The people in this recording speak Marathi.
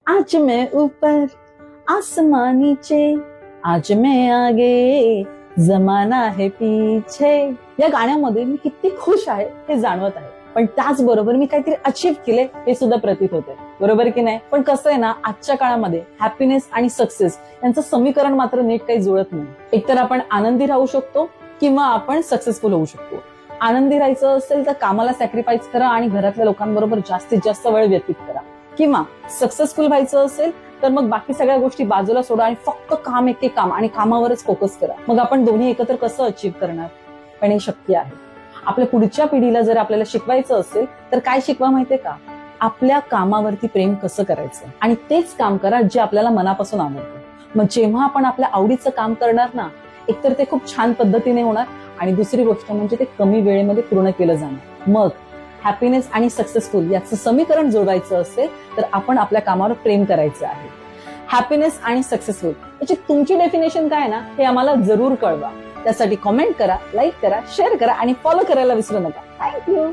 आज मैं ऊपर आसमां नीचे, आज मैं आगे जमाना है पीछे. या गाण्यामध्ये मी किती खुश आहे हे जाणवत आहे, पण त्याचबरोबर मी काहीतरी अचीव्ह केले हे सुद्धा प्रतीत होते. बरोबर की नाही? पण कसं आहे ना, आजच्या काळामध्ये हॅपीनेस आणि सक्सेस यांचं समीकरण मात्र नीट काही जुळत नाही. एकतर आपण आनंदी राहू शकतो किंवा आपण सक्सेसफुल होऊ शकतो. आनंदी राहायचं असेल तर कामाला सॅक्रिफाईस करा आणि घरातल्या लोकांबरोबर जास्तीत जास्त वेळ व्यतीत करा. किंवा सक्सेसफुल व्हायचं असेल तर मग बाकी सगळ्या गोष्टी बाजूला सोडा आणि फक्त काम एके काम आणि कामावरच फोकस करा. मग आपण दोन्ही एकत्र कसं अचीव्ह करणार? पण हे शक्य आहे. आपल्या पुढच्या पिढीला जर आपल्याला शिकवायचं असेल तर काय शिकवा माहितीये का? आपल्या कामावरती प्रेम कसं करायचं आणि तेच काम करा जे आपल्याला मनापासून आवडतं. मग जेव्हा आपण आपल्या आवडीचं काम करणार ना, एकतर ते खूप छान पद्धतीने होणार आणि दुसरी गोष्ट म्हणजे ते कमी वेळेमध्ये पूर्ण केलं जाणार. मग हॅपीनेस आणि सक्सेसफुल याचं समीकरण जोडायचं असेल तर आपण आपल्या कामावर प्रेम करायचं आहे. हॅपीनेस आणि सक्सेसफुल याची तुमची डेफिनेशन काय ना, हे आम्हाला जरूर कळवा. त्यासाठी कमेंट करा, लाईक करा, शेअर करा आणि फॉलो करायला विसरू नका. थँक्यू.